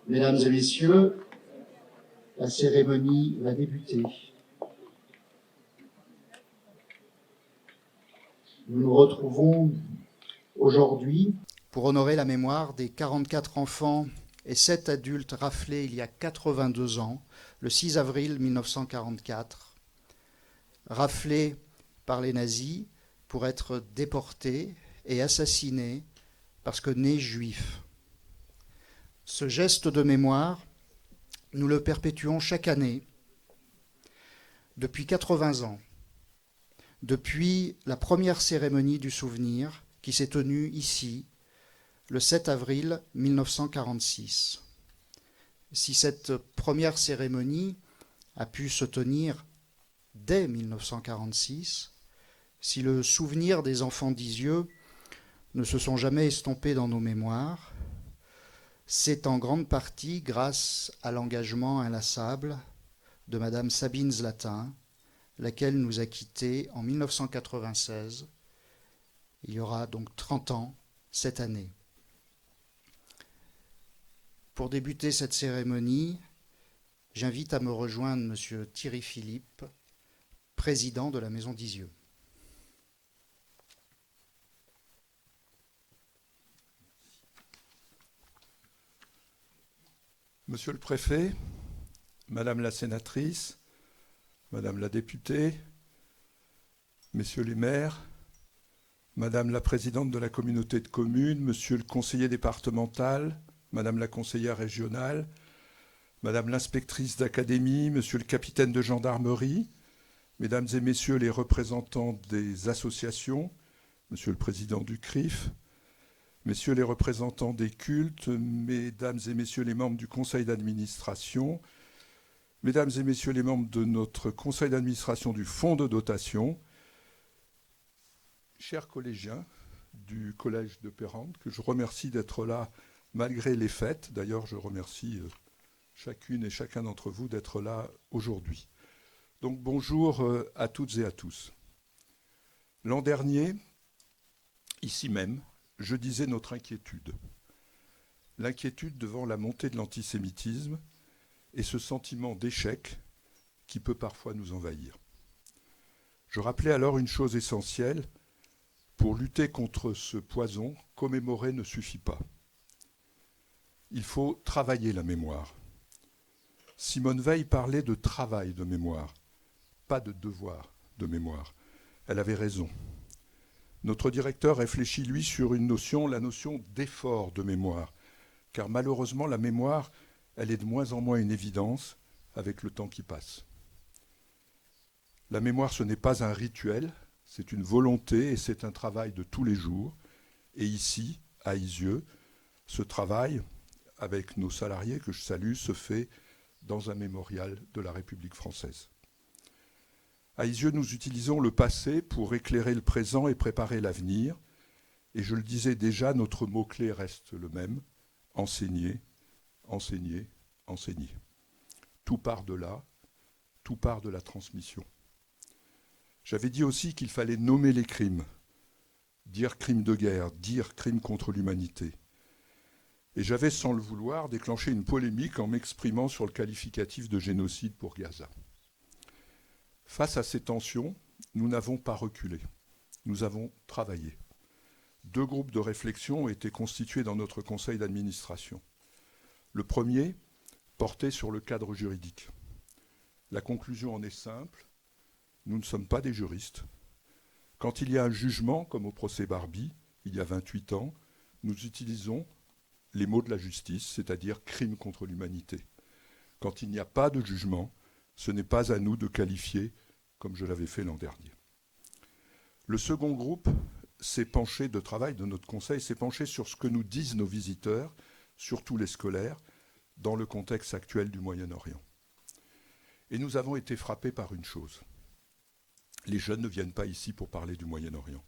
Mesdames et messieurs, la cérémonie va débuter. Nous nous retrouvons aujourd'hui pour honorer la mémoire des 44 enfants et 7 adultes raflés il y a 82 ans, le 6 avril 1944, raflés par les nazis pour être déportés et assassinés parce que nés juifs. Ce geste de mémoire, nous le perpétuons chaque année depuis 80 ans, depuis la première cérémonie du souvenir qui s'est tenue ici, le 7 avril 1946. Si cette première cérémonie a pu se tenir dès 1946, si le souvenir des enfants d'Isieux ne se sont jamais estompés dans nos mémoires, c'est en grande partie grâce à l'engagement inlassable de Madame Sabine Zlatin, laquelle nous a quittés en 1996. Il y aura donc 30 ans cette année. Pour débuter cette cérémonie, j'invite à me rejoindre Monsieur Thierry Philippe, président de la Maison d'Isieux. Monsieur le préfet, Madame la sénatrice, Madame la députée, Messieurs les maires, Madame la présidente de la communauté de communes, Monsieur le conseiller départemental, Madame la conseillère régionale, Madame l'inspectrice d'académie, Monsieur le capitaine de gendarmerie, Mesdames et Messieurs les représentants des associations, Monsieur le président du CRIF, Messieurs les représentants des cultes, Mesdames et Messieurs les membres du conseil d'administration, Mesdames et Messieurs les membres de notre conseil d'administration du fonds de dotation, chers collégiens du collège de Pérande, que je remercie d'être là malgré les fêtes. D'ailleurs, je remercie chacune et chacun d'entre vous d'être là aujourd'hui. Donc bonjour à toutes et à tous. L'an dernier, ici même, je disais notre inquiétude. L'inquiétude devant la montée de l'antisémitisme et ce sentiment d'échec qui peut parfois nous envahir. Je rappelais alors une chose essentielle: pour lutter contre ce poison, commémorer ne suffit pas. Il faut travailler la mémoire. Simone Veil parlait de travail de mémoire, pas de devoir de mémoire. Elle avait raison. Notre directeur réfléchit, lui, sur la notion d'effort de mémoire, car malheureusement, la mémoire, elle est de moins en moins une évidence avec le temps qui passe. La mémoire, ce n'est pas un rituel, c'est une volonté et c'est un travail de tous les jours. Et ici, à Isieux, ce travail, avec nos salariés que je salue, se fait dans un mémorial de la République française. À Isieux, nous utilisons le passé pour éclairer le présent et préparer l'avenir. Et je le disais déjà, notre mot-clé reste le même: enseigner, enseigner, enseigner. Tout part de là, tout part de la transmission. J'avais dit aussi qu'il fallait nommer les crimes, dire crime de guerre, dire crime contre l'humanité. Et j'avais, sans le vouloir, déclenché une polémique en m'exprimant sur le qualificatif de génocide pour Gaza. Face à ces tensions, nous n'avons pas reculé. Nous avons travaillé. 2 groupes de réflexion ont été constitués dans notre conseil d'administration. Le premier portait sur le cadre juridique. La conclusion en est simple: nous ne sommes pas des juristes. Quand il y a un jugement, comme au procès Barbie, il y a 28 ans, nous utilisons les mots de la justice, c'est-à-dire crime contre l'humanité. Quand il n'y a pas de jugement, ce n'est pas à nous de qualifier, comme je l'avais fait l'an dernier. Le second groupe de travail de notre conseil s'est penché sur ce que nous disent nos visiteurs, surtout les scolaires, dans le contexte actuel du Moyen-Orient. Et nous avons été frappés par une chose. Les jeunes ne viennent pas ici pour parler du Moyen-Orient.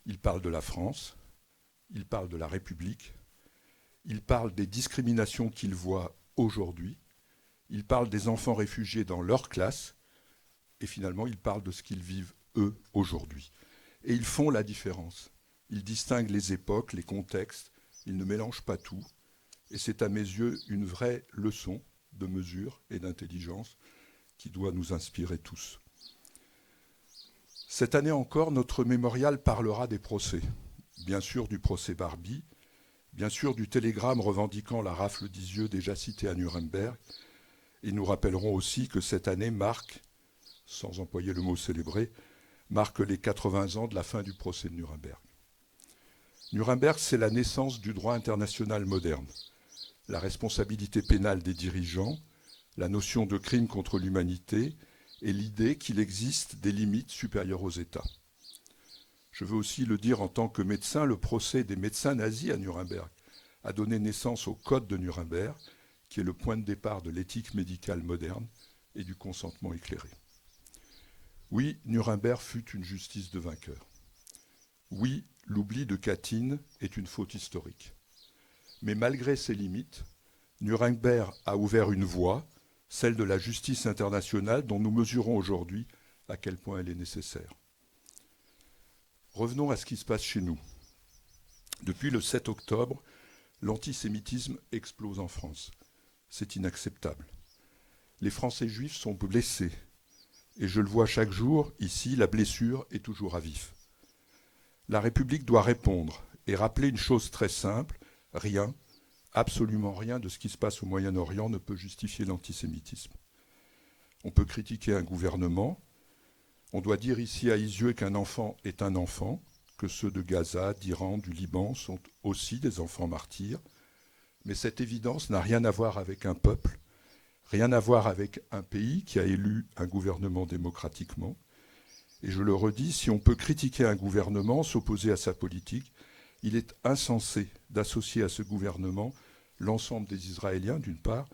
Ils parlent de la France, ils parlent de la République, ils parlent des discriminations qu'ils voient aujourd'hui, Ils parlent des enfants réfugiés dans leur classe, et finalement, ils parlent de ce qu'ils vivent, eux, aujourd'hui. Et ils font la différence. Ils distinguent les époques, les contextes, ils ne mélangent pas tout, et c'est à mes yeux une vraie leçon de mesure et d'intelligence qui doit nous inspirer tous. Cette année encore, notre mémorial parlera des procès. Bien sûr du procès Barbie, bien sûr du télégramme revendiquant la rafle d'Isieux déjà citée à Nuremberg, et nous rappellerons aussi que cette année marque, sans employer le mot célébré, marque les 80 ans de la fin du procès de Nuremberg. Nuremberg, c'est la naissance du droit international moderne, la responsabilité pénale des dirigeants, la notion de crime contre l'humanité et l'idée qu'il existe des limites supérieures aux États. Je veux aussi le dire en tant que médecin, le procès des médecins nazis à Nuremberg a donné naissance au Code de Nuremberg, qui est le point de départ de l'éthique médicale moderne et du consentement éclairé. Oui, Nuremberg fut une justice de vainqueur. Oui, l'oubli de Katyn est une faute historique. Mais malgré ses limites, Nuremberg a ouvert une voie, celle de la justice internationale dont nous mesurons aujourd'hui à quel point elle est nécessaire. Revenons à ce qui se passe chez nous. Depuis le 7 octobre, l'antisémitisme explose en France. C'est inacceptable. Les Français juifs sont blessés. Et je le vois chaque jour, ici, la blessure est toujours à vif. La République doit répondre et rappeler une chose très simple, rien, absolument rien de ce qui se passe au Moyen-Orient ne peut justifier l'antisémitisme. On peut critiquer un gouvernement, on doit dire ici à Isieux qu'un enfant est un enfant, que ceux de Gaza, d'Iran, du Liban sont aussi des enfants martyrs, mais cette évidence n'a rien à voir avec un peuple, rien à voir avec un pays qui a élu un gouvernement démocratiquement. Et je le redis, si on peut critiquer un gouvernement, s'opposer à sa politique, il est insensé d'associer à ce gouvernement l'ensemble des Israéliens, d'une part,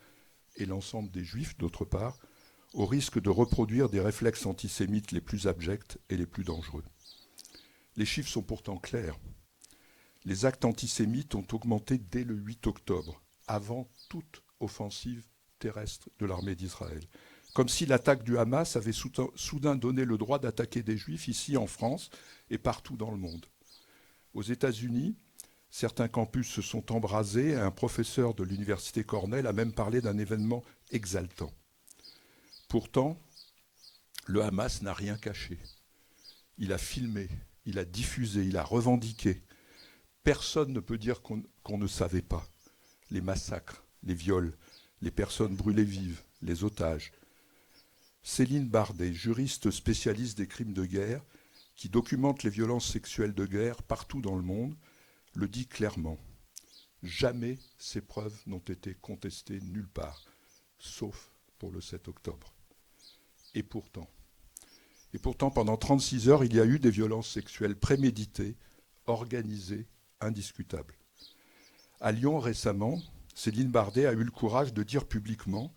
et l'ensemble des Juifs, d'autre part, au risque de reproduire des réflexes antisémites les plus abjects et les plus dangereux. Les chiffres sont pourtant clairs. Les actes antisémites ont augmenté dès le 8 octobre, avant toute offensive terrestre de l'armée d'Israël. Comme si l'attaque du Hamas avait soudain donné le droit d'attaquer des Juifs ici en France et partout dans le monde. Aux États-Unis, certains campus se sont embrasés et un professeur de l'université Cornell a même parlé d'un événement exaltant. Pourtant, le Hamas n'a rien caché. Il a filmé, il a diffusé, il a revendiqué. Personne ne peut dire qu'on ne savait pas. Les massacres, les viols, les personnes brûlées vives, les otages. Céline Bardet, juriste spécialiste des crimes de guerre, qui documente les violences sexuelles de guerre partout dans le monde, le dit clairement. Jamais ces preuves n'ont été contestées nulle part, sauf pour le 7 octobre. Et pourtant, pendant 36 heures, il y a eu des violences sexuelles préméditées, organisées, indiscutables. À Lyon, récemment, Céline Bardet a eu le courage de dire publiquement,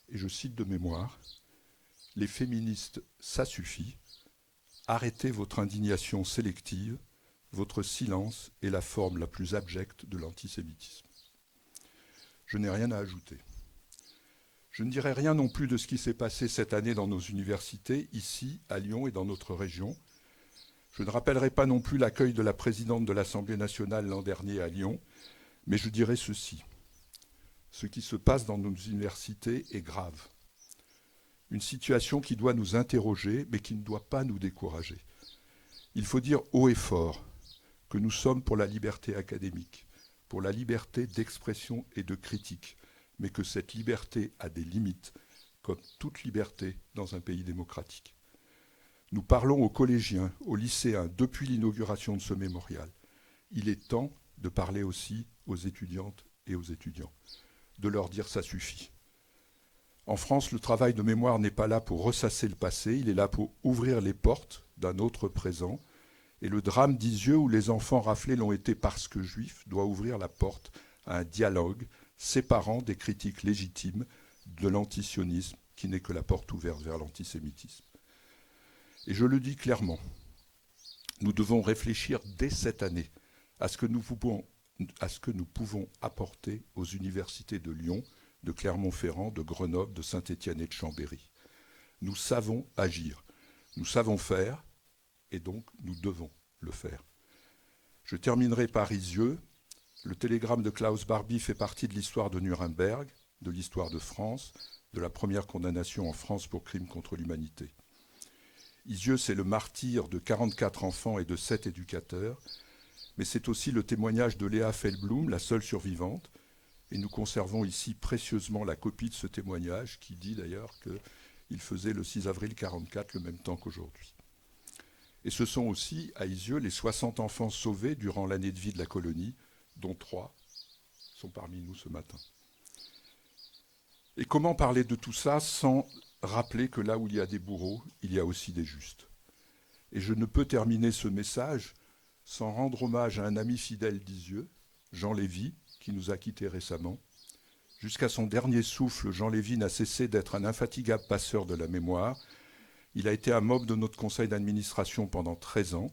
et je cite de mémoire, « Les féministes, ça suffit. Arrêtez votre indignation sélective. Votre silence est la forme la plus abjecte de l'antisémitisme. » Je n'ai rien à ajouter. Je ne dirai rien non plus de ce qui s'est passé cette année dans nos universités, ici, à Lyon et dans notre région. Je ne rappellerai pas non plus l'accueil de la présidente de l'Assemblée nationale l'an dernier à Lyon, mais je dirai ceci. Ce qui se passe dans nos universités est grave. Une situation qui doit nous interroger, mais qui ne doit pas nous décourager. Il faut dire haut et fort que nous sommes pour la liberté académique, pour la liberté d'expression et de critique, mais que cette liberté a des limites, comme toute liberté dans un pays démocratique. Nous parlons aux collégiens, aux lycéens, depuis l'inauguration de ce mémorial. Il est temps de parler aussi aux étudiantes et aux étudiants, de leur dire ça suffit. En France, le travail de mémoire n'est pas là pour ressasser le passé, il est là pour ouvrir les portes d'un autre présent. Et le drame d'Isieux, où les enfants raflés l'ont été parce que juifs, doit ouvrir la porte à un dialogue séparant des critiques légitimes de l'antisionisme, qui n'est que la porte ouverte vers l'antisémitisme. Et je le dis clairement, nous devons réfléchir dès cette année à ce que nous pouvons apporter aux universités de Lyon, de Clermont-Ferrand, de Grenoble, de Saint-Étienne et de Chambéry. Nous savons agir, nous savons faire, et donc nous devons le faire. Je terminerai par Isieux. Le télégramme de Klaus Barbie fait partie de l'histoire de Nuremberg, de l'histoire de France, de la première condamnation en France pour crime contre l'humanité. Isieux, c'est le martyre de 44 enfants et de 7 éducateurs, mais c'est aussi le témoignage de Léa Feldblum, la seule survivante, et nous conservons ici précieusement la copie de ce témoignage qui dit d'ailleurs qu'il faisait le 6 avril 1944 le même temps qu'aujourd'hui. Et ce sont aussi, à Isieux, les 60 enfants sauvés durant l'année de vie de la colonie, dont 3 sont parmi nous ce matin. Et comment parler de tout ça sans rappeler que là où il y a des bourreaux, il y a aussi des justes. Et je ne peux terminer ce message sans rendre hommage à un ami fidèle d'Isieux, Jean Lévy, qui nous a quittés récemment. Jusqu'à son dernier souffle, Jean Lévy n'a cessé d'être un infatigable passeur de la mémoire. Il a été un membre de notre conseil d'administration pendant 13 ans.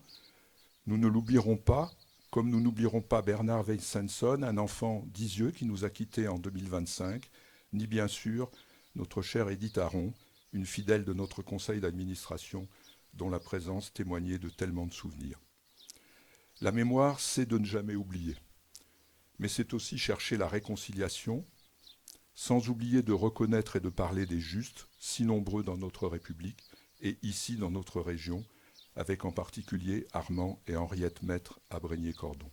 Nous ne l'oublierons pas, comme nous n'oublierons pas Bernard Weissenson, un enfant d'Isieux qui nous a quittés en 2025, ni bien sûr notre chère Edith Aron, une fidèle de notre conseil d'administration dont la présence témoignait de tellement de souvenirs. La mémoire, c'est de ne jamais oublier, mais c'est aussi chercher la réconciliation, sans oublier de reconnaître et de parler des justes, si nombreux dans notre République et ici dans notre région, avec en particulier Armand et Henriette Maître à Brégnier-Cordon.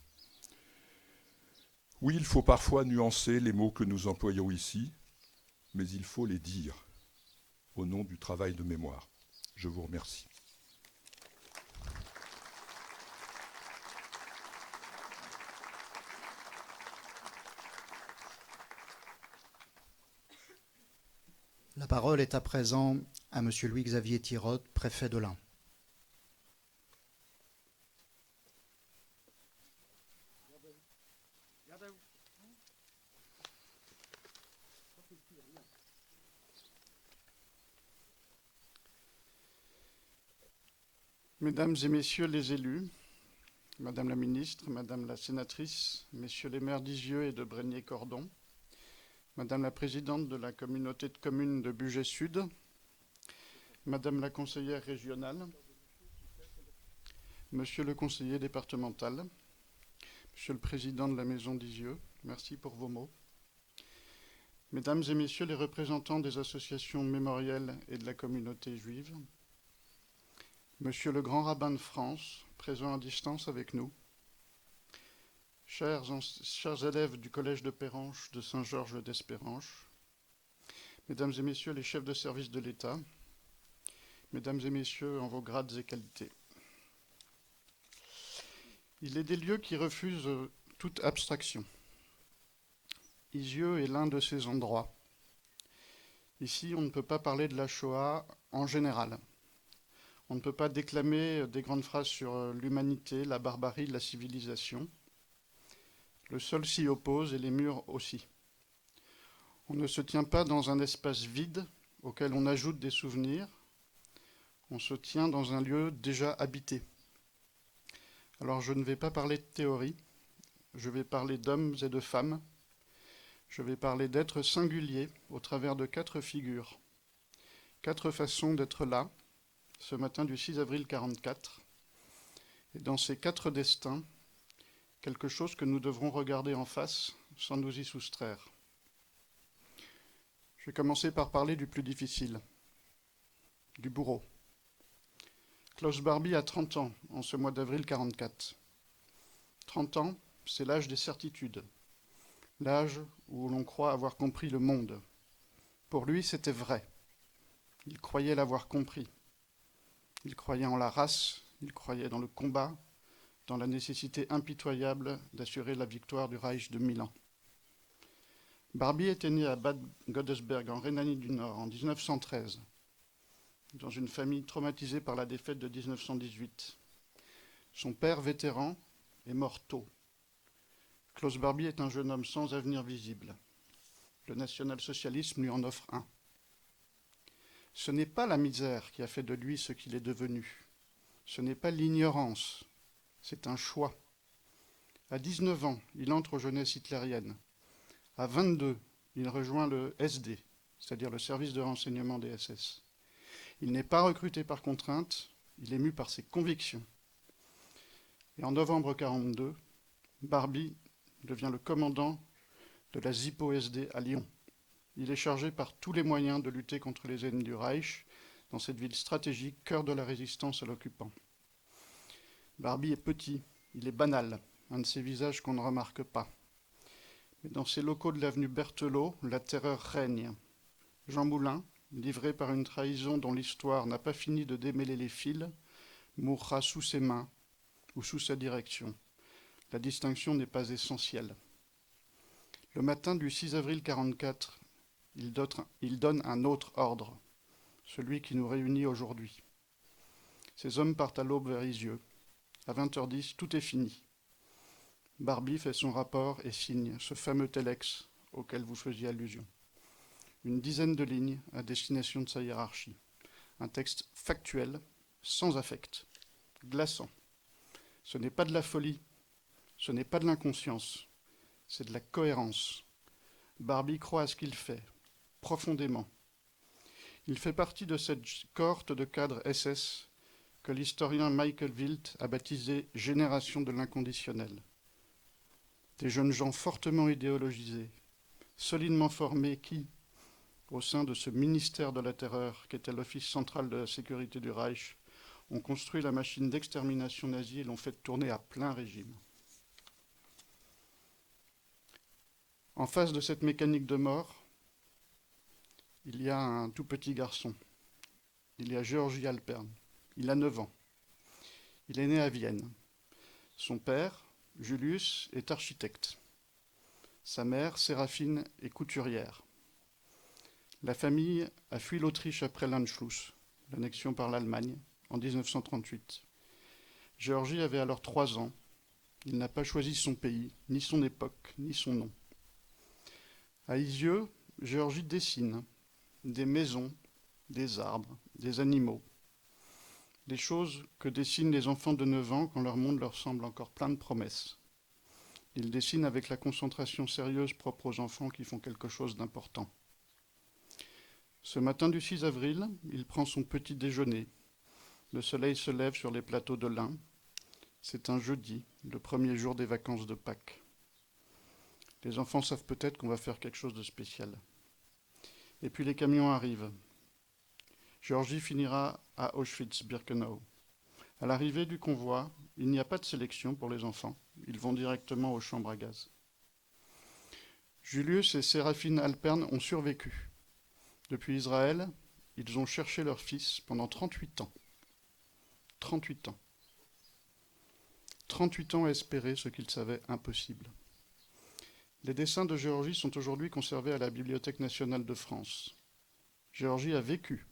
Oui, il faut parfois nuancer les mots que nous employons ici, mais il faut les dire au nom du travail de mémoire. Je vous remercie. La parole est à présent à M. Louis-Xavier Thirot, préfet de l'Ain. Mesdames et messieurs les élus, Madame la ministre, Madame la sénatrice, messieurs les maires d'Isieux et de Brégnier-Cordon, Madame la présidente de la communauté de communes de Bugey-Sud, Madame la conseillère régionale, Monsieur le conseiller départemental, Monsieur le président de la maison d'Isieux, merci pour vos mots. Mesdames et messieurs les représentants des associations mémorielles et de la communauté juive, Monsieur le grand rabbin de France, présent à distance avec nous, chers élèves du collège de Perrenche de Saint-Georges d'Espéranche, Mesdames et messieurs les chefs de service de l'État, Mesdames et messieurs en vos grades et qualités. Il est des lieux qui refusent toute abstraction. Isieux est l'un de ces endroits. Ici, on ne peut pas parler de la Shoah en général. On ne peut pas déclamer des grandes phrases sur l'humanité, la barbarie, la civilisation. Le sol s'y oppose et les murs aussi. On ne se tient pas dans un espace vide auquel on ajoute des souvenirs. On se tient dans un lieu déjà habité. Alors je ne vais pas parler de théorie, je vais parler d'hommes et de femmes. Je vais parler d'êtres singuliers au travers de 4 figures. 4 façons d'être là, ce matin du 6 avril 1944. Et dans ces 4 destins, quelque chose que nous devrons regarder en face sans nous y soustraire. Je vais commencer par parler du plus difficile, du bourreau. Klaus Barbie a 30 ans en ce mois d'avril 1944. 30 ans, c'est l'âge des certitudes, l'âge où l'on croit avoir compris le monde. Pour lui, c'était vrai. Il croyait l'avoir compris. Il croyait en la race, il croyait dans le combat, dans la nécessité impitoyable d'assurer la victoire du Reich de Milan. Barbie était né à Bad Godesberg, en Rhénanie du Nord, en 1913, dans une famille traumatisée par la défaite de 1918. Son père, vétéran, est mort tôt. Klaus Barbie est un jeune homme sans avenir visible. Le national-socialisme lui en offre un. Ce n'est pas la misère qui a fait de lui ce qu'il est devenu. Ce n'est pas l'ignorance. C'est un choix. À 19 ans, il entre aux jeunesses hitlériennes. À 22, il rejoint le SD, c'est-à-dire le service de renseignement des SS. Il n'est pas recruté par contrainte, il est mu par ses convictions. Et en novembre 1942, Barbie devient le commandant de la ZIPO-SD à Lyon. Il est chargé par tous les moyens de lutter contre les ennemis du Reich dans cette ville stratégique, cœur de la résistance à l'occupant. Barbie est petit, il est banal, un de ces visages qu'on ne remarque pas. Mais dans ces locaux de l'avenue Berthelot, la terreur règne. Jean Moulin, livré par une trahison dont l'histoire n'a pas fini de démêler les fils, mourra sous ses mains ou sous sa direction. La distinction n'est pas essentielle. Le matin du 6 avril 1944, il donne un autre ordre, celui qui nous réunit aujourd'hui. Ces hommes partent à l'aube vers Isieux. À 20h10, tout est fini. Barbie fait son rapport et signe ce fameux telex auquel vous faisiez allusion. Une dizaine de lignes à destination de sa hiérarchie. Un texte factuel, sans affect, glaçant. Ce n'est pas de la folie, ce n'est pas de l'inconscience, c'est de la cohérence. Barbie croit à ce qu'il fait, profondément. Il fait partie de cette cohorte de cadres SS que l'historien Michael Wilt a baptisé « génération de l'inconditionnel ». Des jeunes gens fortement idéologisés, solidement formés qui, au sein de ce ministère de la Terreur qu'était l'Office central de la sécurité du Reich, ont construit la machine d'extermination nazie et l'ont fait tourner à plein régime. En face de cette mécanique de mort, il y a un tout petit garçon. Il y a Georgi Halpern. Il a 9 ans. Il est né à Vienne. Son père, Julius, est architecte. Sa mère, Séraphine, est couturière. La famille a fui l'Autriche après l'Anschluss, l'annexion par l'Allemagne, en 1938. Georgi avait alors 3 ans. Il n'a pas choisi son pays, ni son époque, ni son nom. À Isieux, Georgi dessine des maisons, des arbres, des animaux. Des choses que dessinent les enfants de 9 ans quand leur monde leur semble encore plein de promesses. Ils dessinent avec la concentration sérieuse propre aux enfants qui font quelque chose d'important. Ce matin du 6 avril, il prend son petit déjeuner. Le soleil se lève sur les plateaux de l'Ain. C'est un jeudi, le premier jour des vacances de Pâques. Les enfants savent peut-être qu'on va faire quelque chose de spécial. Et puis les camions arrivent. Georgi finira à Auschwitz-Birkenau. À l'arrivée du convoi, il n'y a pas de sélection pour les enfants. Ils vont directement aux chambres à gaz. Julius et Séraphine Halpern ont survécu. Depuis Israël, ils ont cherché leur fils pendant 38 ans. 38 ans. 38 ans à espérer ce qu'ils savaient impossible. Les dessins de Georgi sont aujourd'hui conservés à la Bibliothèque nationale de France. Georgi a vécu.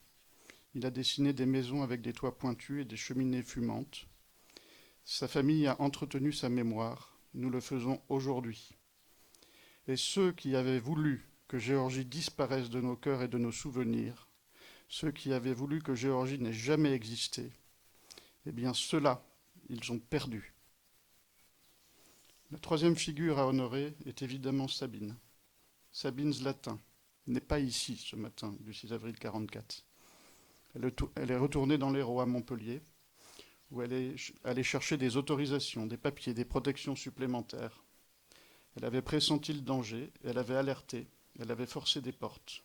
Il a dessiné des maisons avec des toits pointus et des cheminées fumantes. Sa famille a entretenu sa mémoire. Nous le faisons aujourd'hui. Et ceux qui avaient voulu que Géorgie disparaisse de nos cœurs et de nos souvenirs, ceux qui avaient voulu que Géorgie n'ait jamais existé, eh bien ceux-là, ils ont perdu. La troisième figure à honorer est évidemment Sabine. Sabine Zlatin n'est pas ici ce matin du 6 avril 1944. Elle est retournée dans l'Hérault à Montpellier, où elle est allée chercher des autorisations, des papiers, des protections supplémentaires. Elle avait pressenti le danger, elle avait alerté, elle avait forcé des portes.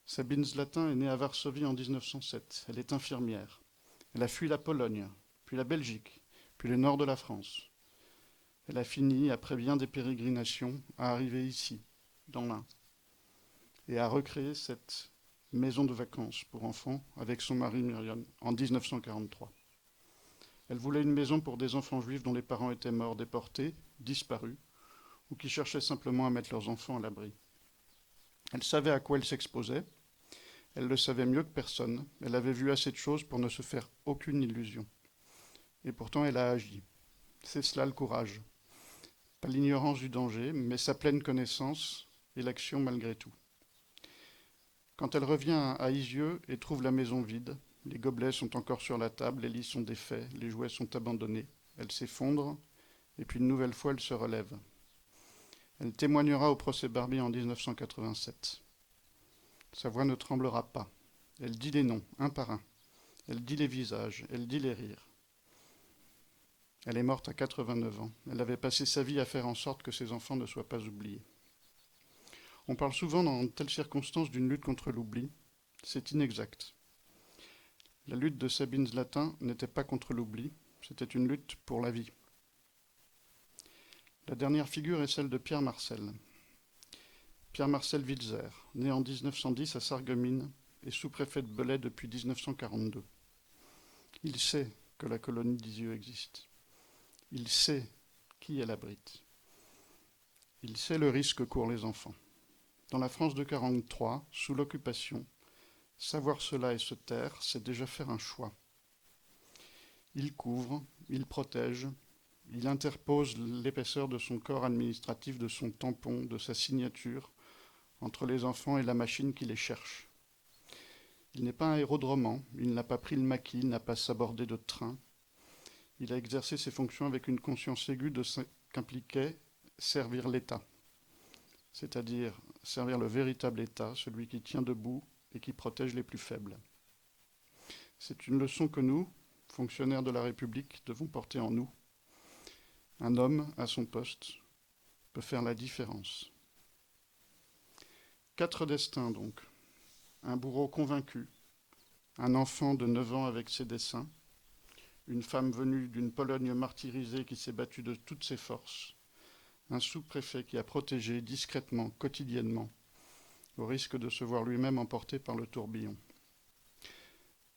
Sabine Zlatin est née à Varsovie en 1907. Elle est infirmière. Elle a fui la Pologne, puis la Belgique, puis le nord de la France. Elle a fini, après bien des pérégrinations, à arriver ici, dans l'Ain, et à recréer cette maison de vacances pour enfants avec son mari Myriam en 1943. Elle voulait une maison pour des enfants juifs dont les parents étaient morts, déportés, disparus, ou qui cherchaient simplement à mettre leurs enfants à l'abri. Elle savait à quoi elle s'exposait, elle le savait mieux que personne, elle avait vu assez de choses pour ne se faire aucune illusion. Et pourtant elle a agi. C'est cela le courage. Pas l'ignorance du danger, mais sa pleine connaissance et l'action malgré tout. Quand elle revient à Isieux et trouve la maison vide, les gobelets sont encore sur la table, les lits sont défaits, les jouets sont abandonnés. Elle s'effondre, et puis une nouvelle fois elle se relève. Elle témoignera au procès Barbie en 1987. Sa voix ne tremblera pas. Elle dit les noms, un par un. Elle dit les visages, elle dit les rires. Elle est morte à 89 ans. Elle avait passé sa vie à faire en sorte que ses enfants ne soient pas oubliés. On parle souvent dans telles circonstances d'une lutte contre l'oubli. C'est inexact. La lutte de Sabine Zlatin n'était pas contre l'oubli, c'était une lutte pour la vie. La dernière figure est celle de Pierre Marcel. Pierre Marcel Wilzer, né en 1910 à Sarreguemines et sous-préfet de Belay depuis 1942. Il sait que la colonie d'Isieux existe. Il sait qui elle abrite. Il sait le risque que courent les enfants. Dans la France de 1943, sous l'occupation, savoir cela et se taire, c'est déjà faire un choix. Il couvre, il protège, il interpose l'épaisseur de son corps administratif, de son tampon, de sa signature, entre les enfants et la machine qui les cherche. Il n'est pas un aérodromant, il n'a pas pris le maquis, il n'a pas sabordé de train. Il a exercé ses fonctions avec une conscience aiguë de ce qu'impliquait servir l'État, c'est-à-dire servir le véritable État, celui qui tient debout et qui protège les plus faibles. C'est une leçon que nous, fonctionnaires de la République, devons porter en nous. Un homme, à son poste, peut faire la différence. 4 destins, donc. Un bourreau convaincu, un enfant de 9 ans avec ses dessins, une femme venue d'une Pologne martyrisée qui s'est battue de toutes ses forces, un sous-préfet qui a protégé discrètement, quotidiennement, au risque de se voir lui-même emporté par le tourbillon.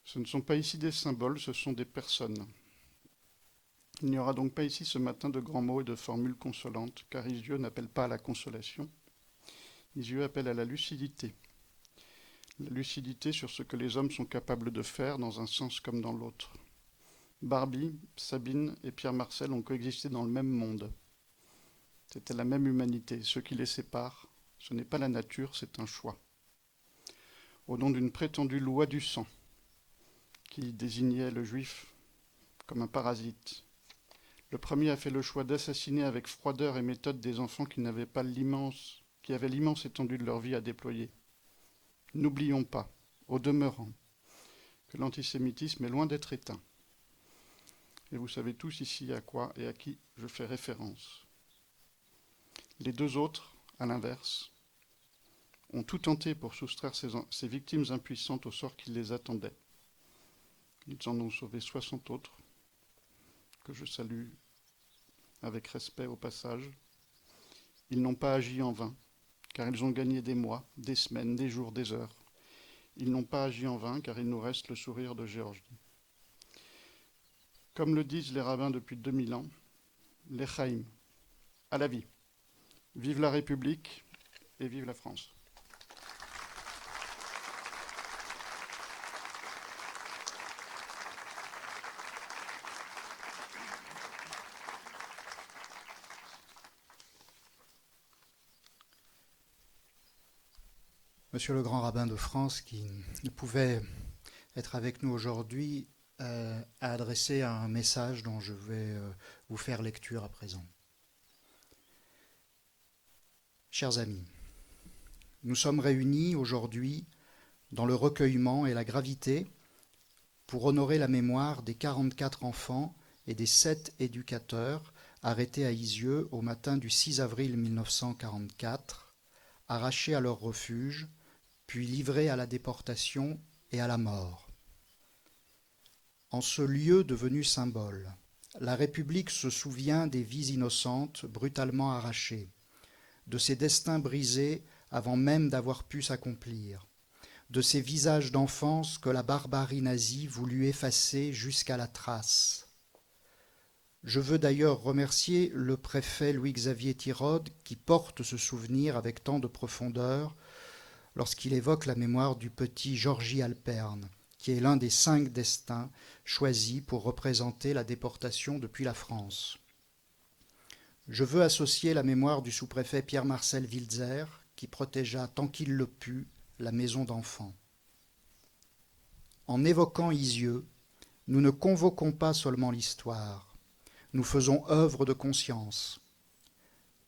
Ce ne sont pas ici des symboles, ce sont des personnes. Il n'y aura donc pas ici ce matin de grands mots et de formules consolantes, car Isieux n'appelle pas à la consolation. Isieux appelle à la lucidité. La lucidité sur ce que les hommes sont capables de faire dans un sens comme dans l'autre. Barbie, Sabine et Pierre Marcel ont coexisté dans le même monde. C'était la même humanité. Ce qui les sépare, ce n'est pas la nature, c'est un choix. Au nom d'une prétendue loi du sang, qui désignait le juif comme un parasite, le premier a fait le choix d'assassiner avec froideur et méthode des enfants qui avaient l'immense étendue de leur vie à déployer. N'oublions pas, au demeurant, que l'antisémitisme est loin d'être éteint. Et vous savez tous ici à quoi et à qui je fais référence. Les deux autres, à l'inverse, ont tout tenté pour soustraire ces victimes impuissantes au sort qui les attendait. Ils en ont sauvé 60 autres, que je salue avec respect au passage. Ils n'ont pas agi en vain, car ils ont gagné des mois, des semaines, des jours, des heures. Ils n'ont pas agi en vain, car il nous reste le sourire de Géorgie. Comme le disent les rabbins depuis 2000 ans, l'Echaïm, à la vie. Vive la République et vive la France. Monsieur le grand rabbin de France, qui ne pouvait être avec nous aujourd'hui, a adressé un message dont je vais vous faire lecture à présent. Chers amis, nous sommes réunis aujourd'hui dans le recueillement et la gravité pour honorer la mémoire des 44 enfants et des 7 éducateurs arrêtés à Isieux au matin du 6 avril 1944, arrachés à leur refuge, puis livrés à la déportation et à la mort. En ce lieu devenu symbole, la République se souvient des vies innocentes brutalement arrachées, de ces destins brisés avant même d'avoir pu s'accomplir, de ces visages d'enfance que la barbarie nazie voulut effacer jusqu'à la trace. Je veux d'ailleurs remercier le préfet Louis-Xavier Tirode qui porte ce souvenir avec tant de profondeur lorsqu'il évoque la mémoire du petit Georgi Alperne, qui est l'un des 5 destins choisis pour représenter la déportation depuis la France. Je veux associer la mémoire du sous-préfet Pierre Marcel Wilzer, qui protégea tant qu'il le put la maison d'enfants. En évoquant Isieux, nous ne convoquons pas seulement l'histoire, nous faisons œuvre de conscience,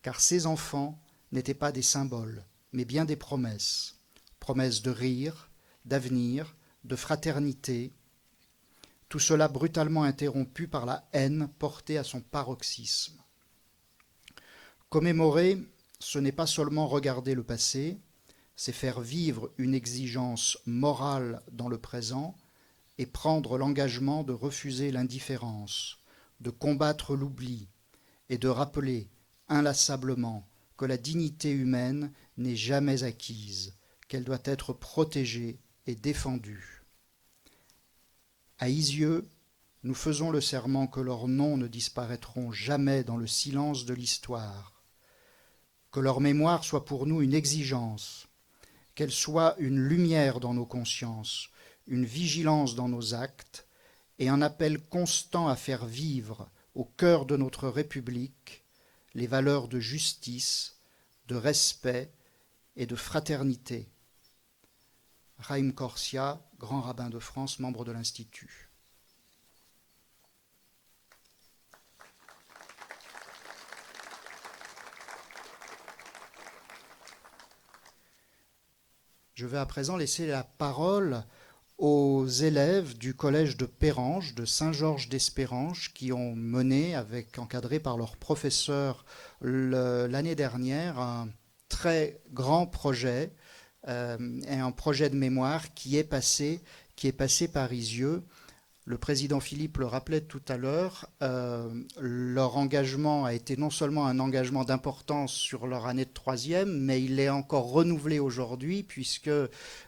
car ces enfants n'étaient pas des symboles, mais bien des promesses. Promesses de rire, d'avenir, de fraternité. Tout cela brutalement interrompu par la haine portée à son paroxysme. Commémorer, ce n'est pas seulement regarder le passé, c'est faire vivre une exigence morale dans le présent et prendre l'engagement de refuser l'indifférence, de combattre l'oubli et de rappeler inlassablement que la dignité humaine n'est jamais acquise, qu'elle doit être protégée et défendue. À Isieux, nous faisons le serment que leurs noms ne disparaîtront jamais dans le silence de l'histoire, que leur mémoire soit pour nous une exigence, qu'elle soit une lumière dans nos consciences, une vigilance dans nos actes et un appel constant à faire vivre au cœur de notre République les valeurs de justice, de respect et de fraternité. Chaim Corsia, grand rabbin de France, membre de l'Institut. Je vais à présent laisser la parole aux élèves du collège de Pérange, de Saint-Georges d'Espérange, qui ont mené, encadré par leur professeur l'année dernière, un très grand projet, et un projet de mémoire qui est passé par Isieux. Le président Philippe le rappelait tout à l'heure, leur engagement a été non seulement un engagement d'importance sur leur année de troisième, mais il est encore renouvelé aujourd'hui, puisque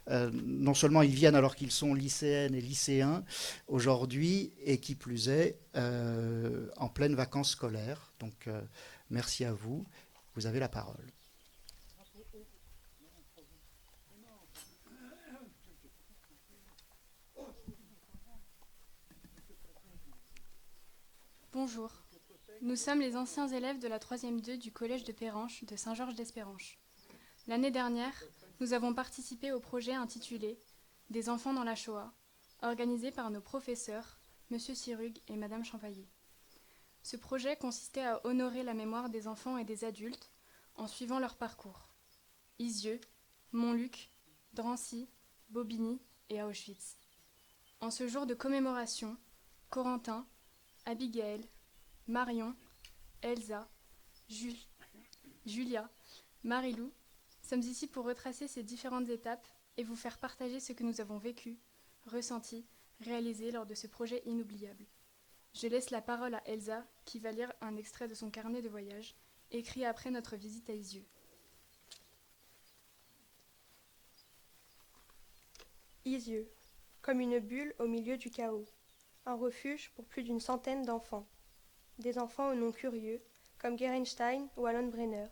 non seulement ils viennent alors qu'ils sont lycéennes et lycéens aujourd'hui, et qui plus est, en pleine vacances scolaires. Donc merci à vous, vous avez la parole. Bonjour, nous sommes les anciens élèves de la 3e 2 du collège de Pérange de Saint-Georges d'Espérange. L'année dernière, nous avons participé au projet intitulé « Des enfants dans la Shoah », organisé par nos professeurs, M. Sirug et Mme Champaillet. Ce projet consistait à honorer la mémoire des enfants et des adultes en suivant leur parcours. Isieux, Montluc, Drancy, Bobigny et Auschwitz. En ce jour de commémoration, Corentin, Abigail, Marion, Elsa, Julia, Marilou, sommes ici pour retracer ces différentes étapes et vous faire partager ce que nous avons vécu, ressenti, réalisé lors de ce projet inoubliable. Je laisse la parole à Elsa qui va lire un extrait de son carnet de voyage, écrit après notre visite à Isieux. Isieux, comme une bulle au milieu du chaos. Un refuge pour plus d'une centaine d'enfants. Des enfants aux noms curieux, comme Gerenstein ou Alon Brenner.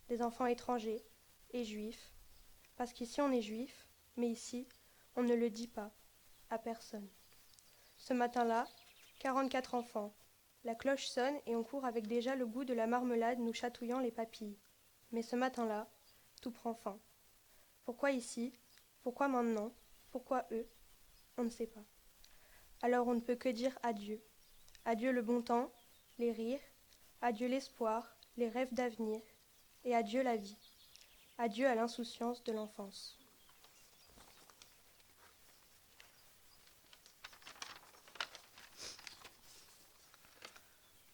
Des enfants étrangers et juifs. Parce qu'ici on est juif, mais ici, on ne le dit pas, à personne. Ce matin-là, 44 enfants. La cloche sonne et on court avec déjà le goût de la marmelade nous chatouillant les papilles. Mais ce matin-là, tout prend fin. Pourquoi ici? Pourquoi maintenant? Pourquoi eux? On ne sait pas. Alors on ne peut que dire adieu. Adieu le bon temps, les rires, adieu l'espoir, les rêves d'avenir, et adieu la vie. Adieu à l'insouciance de l'enfance.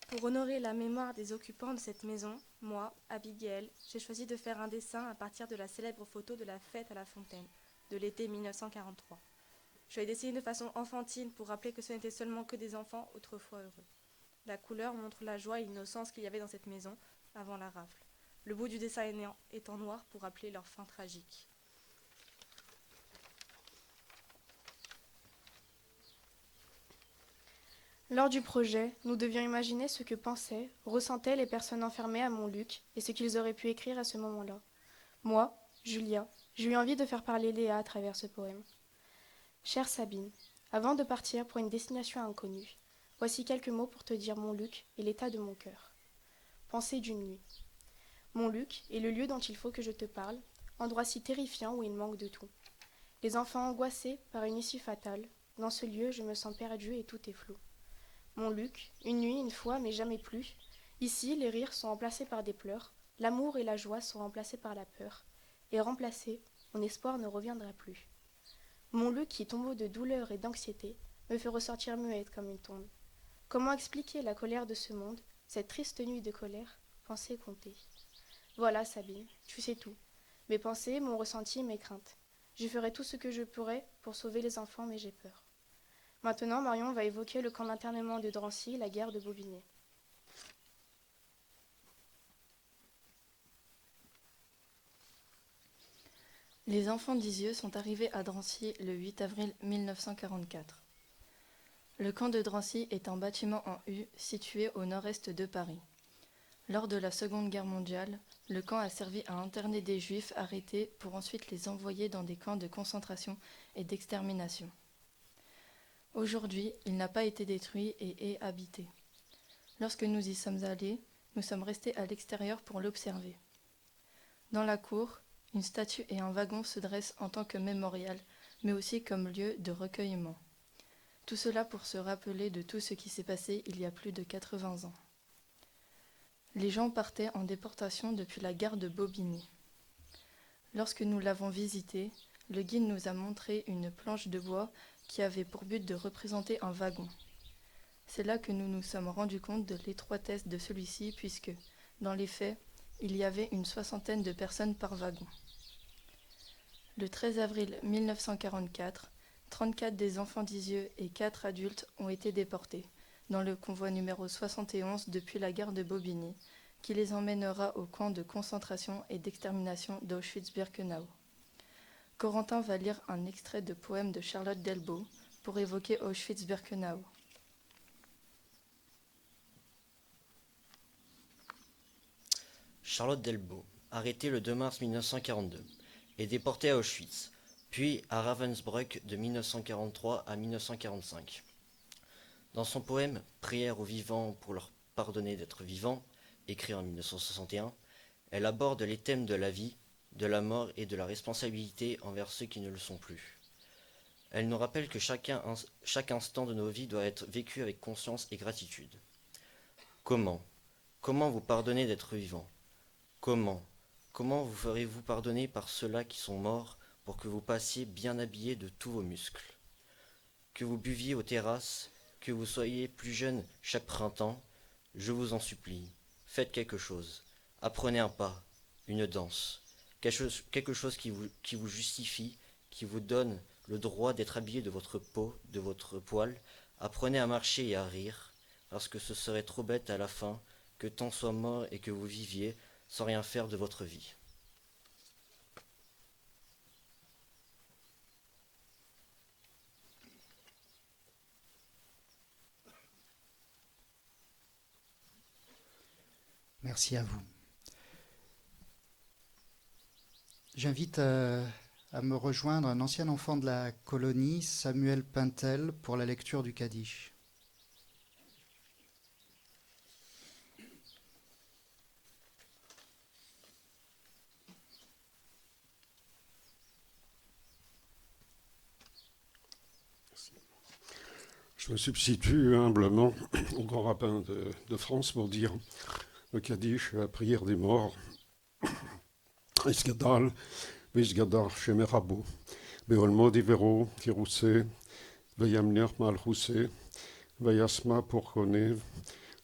Pour honorer la mémoire des occupants de cette maison, moi, Abigail, j'ai choisi de faire un dessin à partir de la célèbre photo de la fête à la fontaine, de l'été 1943. Je l'ai dessiné de façon enfantine pour rappeler que ce n'étaient seulement que des enfants autrefois heureux. La couleur montre la joie et l'innocence qu'il y avait dans cette maison avant la rafle. Le bout du dessin est en noir pour rappeler leur fin tragique. Lors du projet, nous devions imaginer ce que pensaient, ressentaient les personnes enfermées à Montluc et ce qu'ils auraient pu écrire à ce moment-là. Moi, Julia, j'ai eu envie de faire parler Léa à travers ce poème. Chère Sabine, avant de partir pour une destination inconnue, voici quelques mots pour te dire Montluc et l'état de mon cœur. Pensée d'une nuit. Montluc est le lieu dont il faut que je te parle, endroit si terrifiant où il manque de tout. Les enfants angoissés par une issue fatale, dans ce lieu je me sens perdue et tout est flou. Montluc, une nuit, une fois, mais jamais plus. Ici, les rires sont remplacés par des pleurs, L'amour et la joie sont remplacés par la peur, et remplacés, mon espoir ne reviendra plus. Mon Luc, qui tombeau de douleur et d'anxiété, me fait ressortir muette comme une tombe. Comment expliquer la colère de ce monde, cette triste nuit de colère, pensée comptée? Voilà, Sabine, tu sais tout. Mes pensées, mon ressenti, mes craintes. Je ferai tout ce que je pourrai pour sauver les enfants, mais j'ai peur. Maintenant, Marion va évoquer le camp d'internement de Drancy, la guerre de Bobigny. Les enfants d'Isieux sont arrivés à Drancy le 8 avril 1944. Le camp de Drancy est un bâtiment en U situé au nord-est de Paris. Lors de la Seconde Guerre mondiale, le camp a servi à interner des Juifs arrêtés pour ensuite les envoyer dans des camps de concentration et d'extermination. Aujourd'hui, il n'a pas été détruit et est habité. Lorsque nous y sommes allés, nous sommes restés à l'extérieur pour l'observer. Dans la cour, une statue et un wagon se dressent en tant que mémorial, mais aussi comme lieu de recueillement. Tout cela pour se rappeler de tout ce qui s'est passé il y a plus de 80 ans. Les gens partaient en déportation depuis la gare de Bobigny. Lorsque nous l'avons visité, le guide nous a montré une planche de bois qui avait pour but de représenter un wagon. C'est là que nous nous sommes rendus compte de l'étroitesse de celui-ci puisque, dans les faits, il y avait une 60aine de personnes par wagon. Le 13 avril 1944, 34 des enfants d'Isieux et 4 adultes ont été déportés dans le convoi numéro 71 depuis la gare de Bobigny, qui les emmènera au camp de concentration et d'extermination d'Auschwitz-Birkenau. Corentin va lire un extrait de poème de Charlotte Delbo pour évoquer Auschwitz-Birkenau. Charlotte Delbo, arrêtée le 2 mars 1942, est déportée à Auschwitz, puis à Ravensbrück de 1943 à 1945. Dans son poème « Prière aux vivants pour leur pardonner d'être vivants », écrit en 1961, elle aborde les thèmes de la vie, de la mort et de la responsabilité envers ceux qui ne le sont plus. Elle nous rappelle que chaque instant de nos vies doit être vécu avec conscience et gratitude. Comment vous pardonner d'être vivant? Comment vous ferez-vous pardonner par ceux-là qui sont morts pour que vous passiez bien habillés de tous vos muscles? Que vous buviez aux terrasses, que vous soyez plus jeune chaque printemps, je vous en supplie, faites quelque chose, apprenez un pas, une danse, quelque chose qui vous justifie, qui vous donne le droit d'être habillé de votre peau, de votre poil, apprenez à marcher et à rire, parce que ce serait trop bête à la fin que tant soit mort et que vous viviez sans rien faire de votre vie. Merci à vous. J'invite à me rejoindre un ancien enfant de la colonie, Samuel Pintel, pour la lecture du Kaddish. Je me substitue humblement au grand rabbin de France pour dire le Kaddish, la prière des morts. Isgadal, Visgadar, Shemerabo, Beolmo Divero, Tirousé, Veyamner Malhousé, Veyasma Pourkone,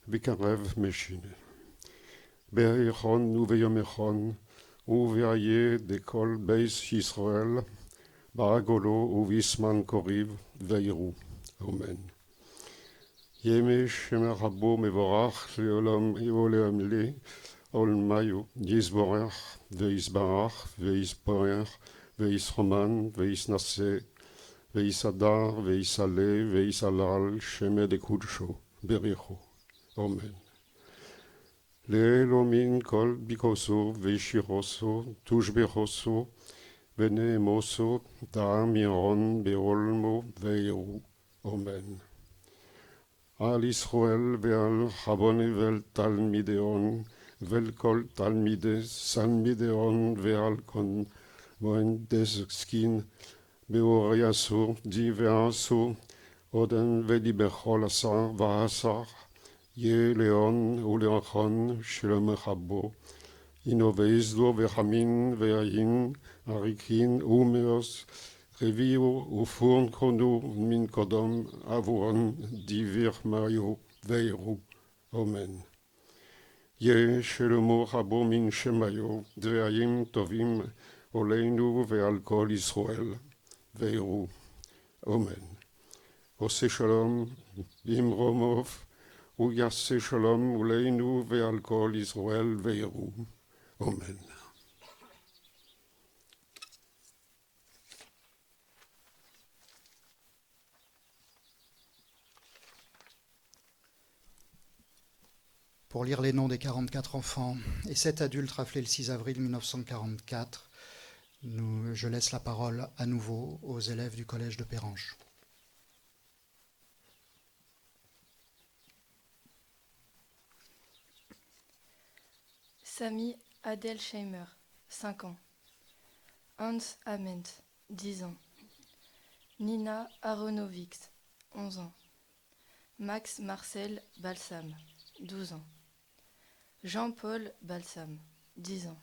Vikarev Meshine. Be'echon, Uveyomechon, Uveaye, Dekol, Beis Israël, Baragolo, Uvisman Koriv, Veiru. Amen. Yemesh Shemerabo Mevorach, Leolam Eoleam Le, Olmayo, Yisborach, Veisbarach, Veispoer, Veisroman, Veisnase, Veisadar, Veisale, Veisalal, Sheme de Kudsho, Bericho. Amen. Le Elomin Kol Bikoso, Veishiroso, Tushberoso, Venemoso, Damiron, Beolmo, Veiru. Amen. Al Israël ve'al Chabone ve'al Talmideon ve'al kol Talmide Salmideon ve'al kon moen deskin be'oriaso di ve'aso oden ve'li bechol asar va'asar ye leon u'leachon shlom chabo Inoveisdo veramin verin arikin umeos revio ufurn chrono min kodom avon divir mario veiru. Amen. Ye shelemo rabo min shemayo dveayim tovim oleinu ve'al kol Israel veiru. Amen. Ose shalom bimromov uyasse shalom oleinu ve'al kol Israel veiru. Amen. Pour lire les noms des 44 enfants et 7 adultes raflés le 6 avril 1944, je laisse la parole à nouveau aux élèves du collège de Perrenche. Sami Adelsheimer, 5 ans. Hans Ament, 10 ans. Nina Aronovics, 11 ans. Max Marcel Balsam, 12 ans. Jean-Paul Balsam, 10 ans.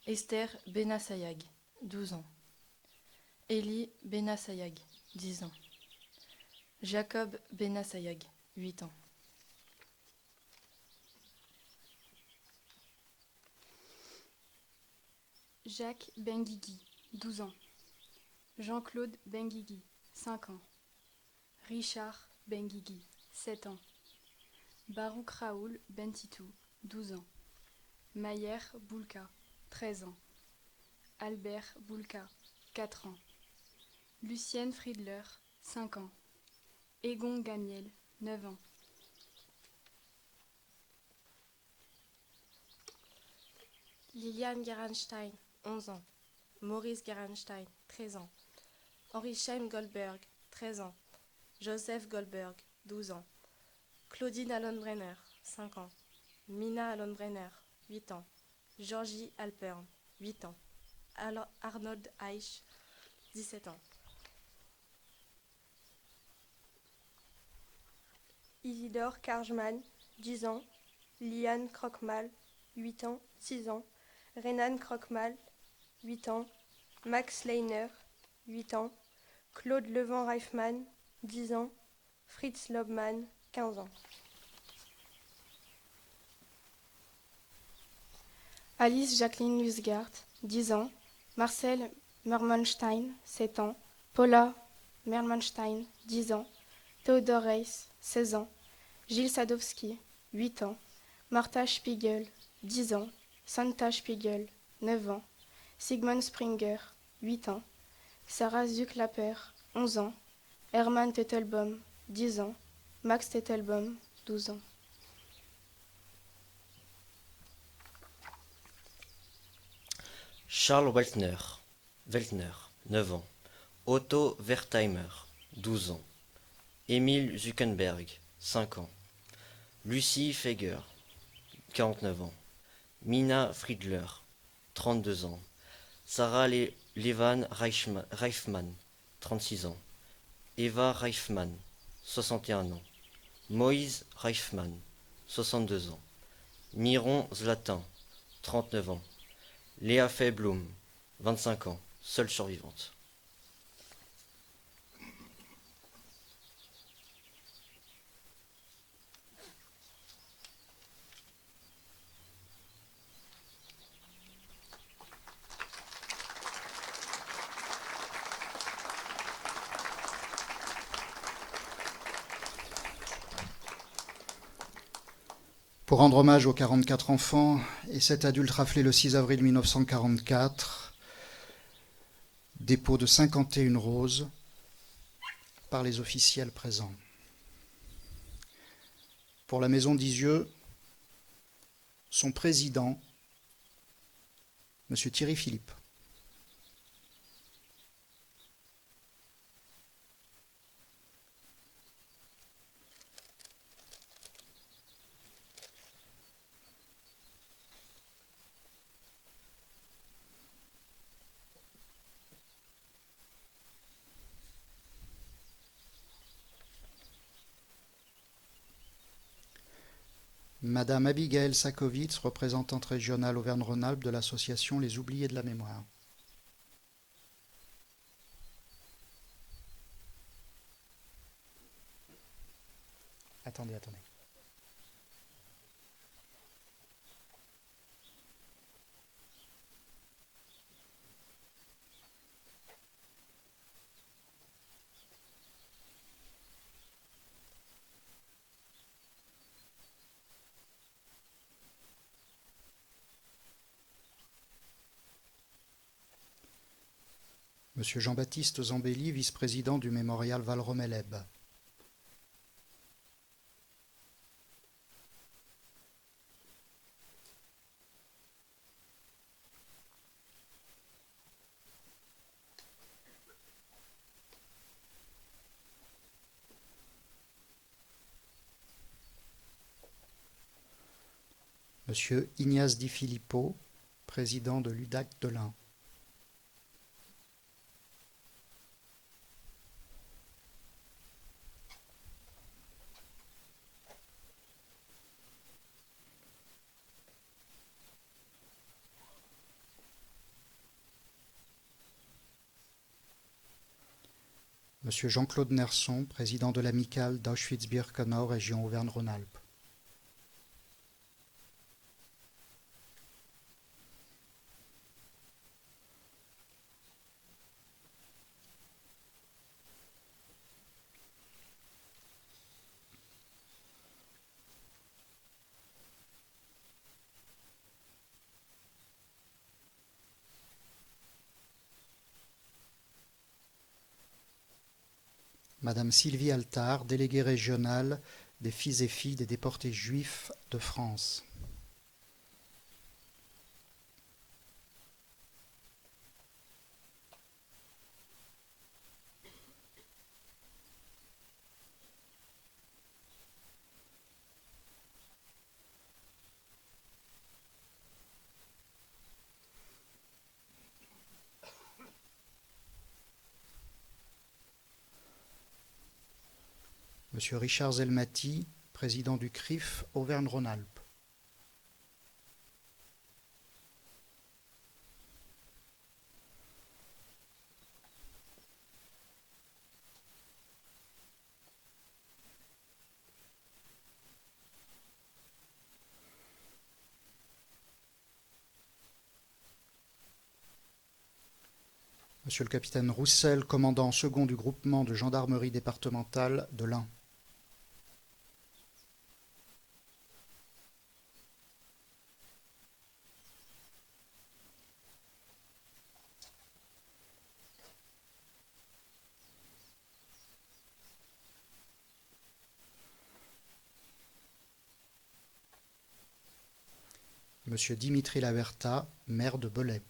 Esther Benassayag, 12 ans. Elie Benassayag, 10 ans. Jacob Benassayag, 8 ans. Jacques Benguigui, 12 ans. Jean-Claude Benguigui, 5 ans. Richard Benguigui, 7 ans. Barouk Raoul Bentitou, 12 ans. Mayer Boulka, 13 ans. Albert Boulka, 4 ans. Lucienne Friedler, 5 ans. Egon Ganiel, 9 ans. Liliane Gerenstein, 11 ans. Maurice Gerenstein, 13 ans. Henri Scheim Goldberg, 13 ans. Joseph Goldberg, 12 ans. Claudine Allonbrenner, 5 ans. Mina Allonbrenner, 8 ans. Georgie Alpern, 8 ans. Arnold Eich, 17 ans. Isidore Karjman, 10 ans. Liane Croquemal, 8 ans, 6 ans. Renan Croquemal, 8 ans. Max Leiner, 8 ans. Claude Levent-Reifmann, 10 ans. Fritz Lobmann, 15 ans. Alice Jacqueline Lusgard, 10 ans. Marcel Mermanstein, 7 ans. Paula Mermanstein, 10 ans. Theodor Reis, 16 ans. Gilles Sadowski, 8 ans. Martha Spiegel, 10 ans. Santa Spiegel, 9 ans. Sigmund Springer, 8 ans. Sarah Zucklapper, 11 ans. Hermann Tettelbaum, 10 ans. Max Tettelbaum, 12 ans. Charles Weltner, 9 ans. Otto Wertheimer, 12 ans. Émile Zuckenberg, 5 ans. Lucie Feiger, 49 ans. Mina Friedler, 32 ans. Sarah Levan Reifmann, 36 ans. Eva Reifmann, 61 ans. Moïse Reifmann, 62 ans. Miron Zlatin, 39 ans. Léa Fay-Blum, 25 ans, seule survivante. Pour rendre hommage aux 44 enfants et 7 adultes raflés le 6 avril 1944, dépôt de 51 roses par les officiels présents. Pour la maison d'Isieux, son président, M. Thierry Philippe. Madame Abigail Sakovitz, représentante régionale Auvergne-Rhône-Alpes de l'association Les Oubliés de la Mémoire. Attendez. Monsieur Jean-Baptiste Zambelli, vice-président du mémorial Val-Romeleb. Monsieur Ignace Di Filippo, président de l'UDAC de l'Ain. Monsieur Jean-Claude Nerson, président de l'amicale d'Auschwitz-Birkenau, région Auvergne-Rhône-Alpes. Madame Sylvie Altard, déléguée régionale des fils et filles des déportés juifs de France. Monsieur Richard Zelmati, président du CRIF Auvergne-Rhône-Alpes. Monsieur le capitaine Roussel, commandant second du groupement de gendarmerie départementale de l'Ain. Monsieur Dimitri Laverta, maire de Belay.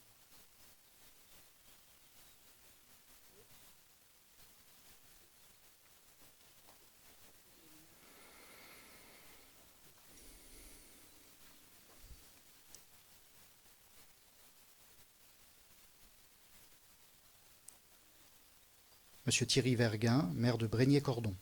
Monsieur Thierry Verguin, maire de Brégnier-Cordon.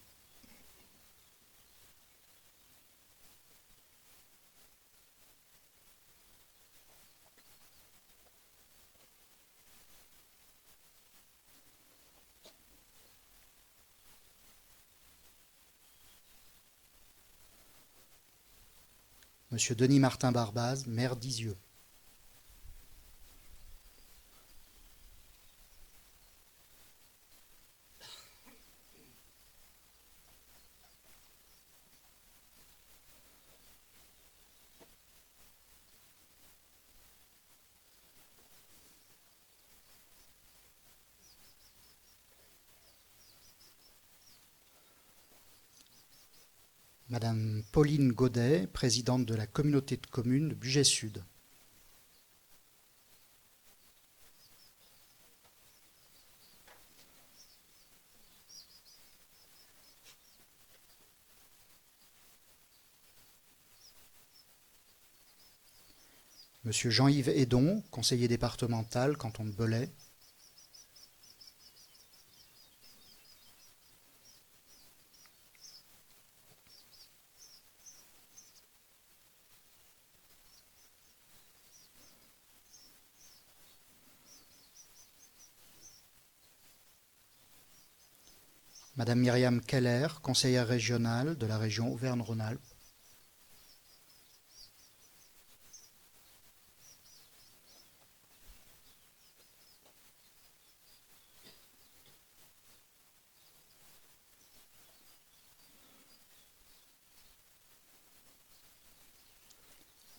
Monsieur Denis Martin Barbaz, maire d'Isieux. Madame Pauline Godet, présidente de la communauté de communes de Bugey-Sud. Monsieur Jean-Yves Hédon, conseiller départemental, canton de Belay. Madame Myriam Keller, conseillère régionale de la région Auvergne-Rhône-Alpes.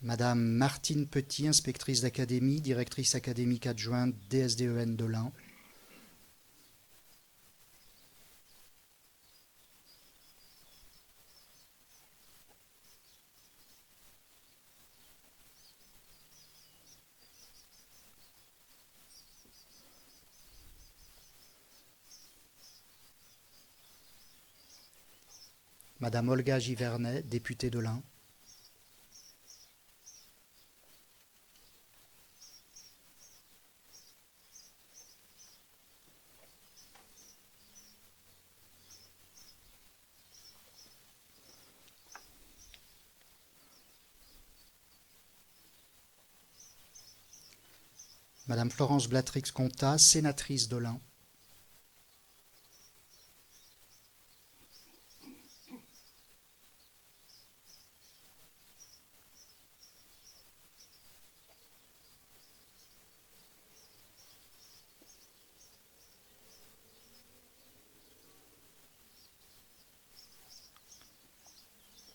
Madame Martine Petit, inspectrice d'académie, directrice académique adjointe DSDEN de l'Ain. Madame Olga Givernet, députée de l'Ain. Madame Florence Blatrix-Contat, sénatrice de l'Ain.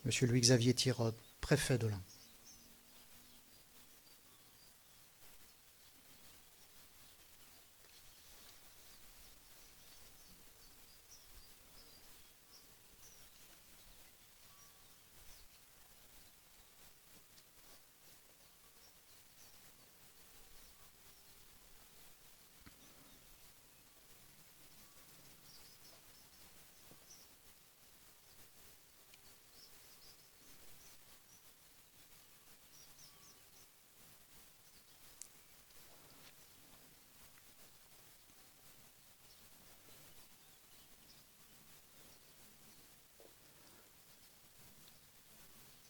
Monsieur Louis-Xavier Thiraud, préfet de l'Ain.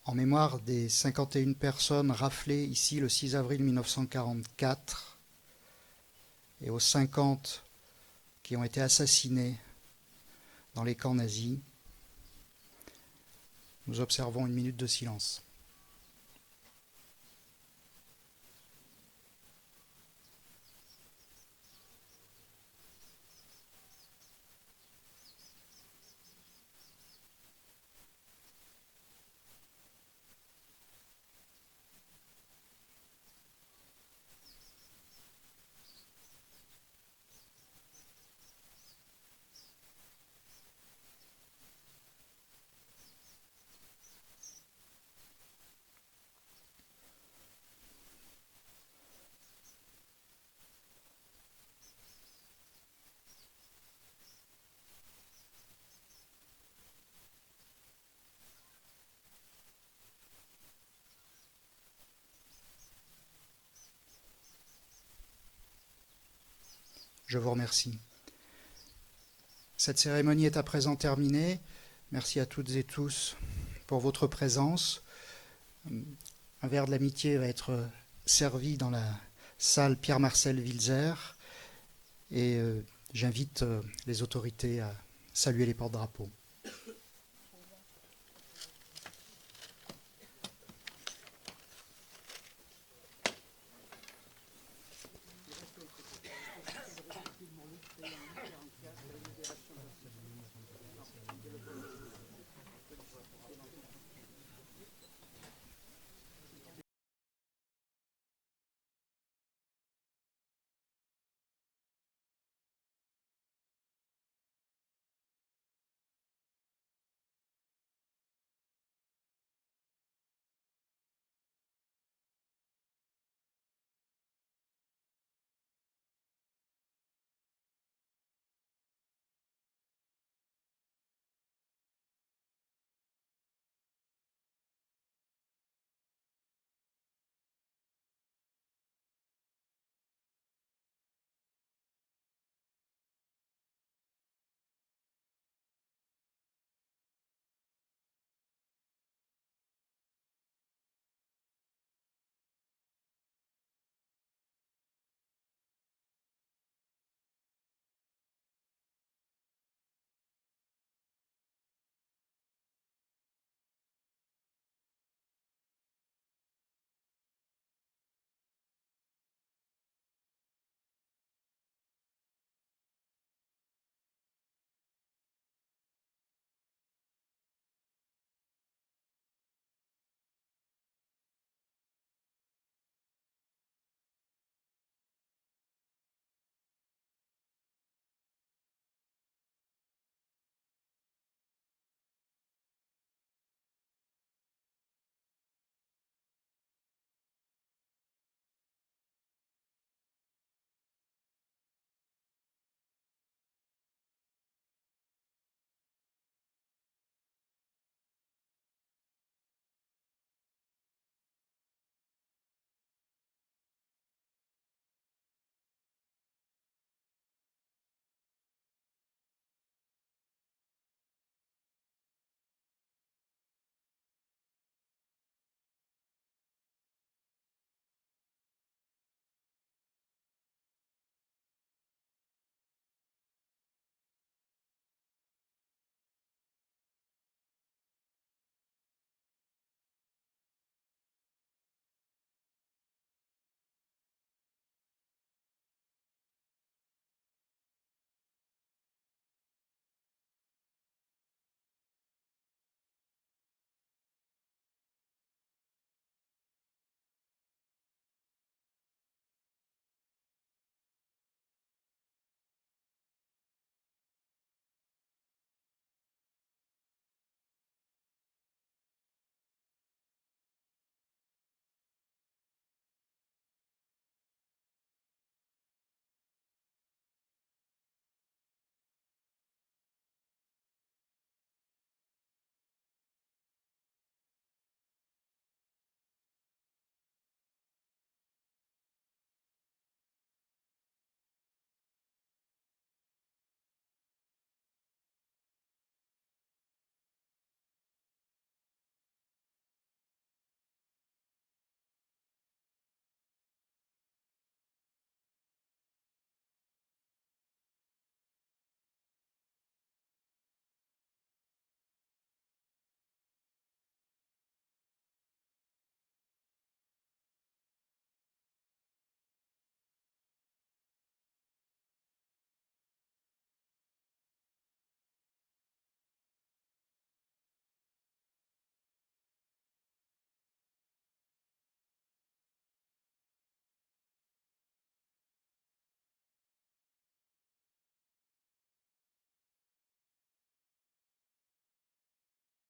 En mémoire des 51 personnes raflées ici le 6 avril 1944 et aux 50 qui ont été assassinés dans les camps nazis, nous observons une minute de silence. Je vous remercie. Cette cérémonie est à présent terminée. Merci à toutes et tous pour votre présence. Un verre de l'amitié va être servi dans la salle Pierre-Marcel Wilzer et j'invite les autorités à saluer les porte-drapeaux.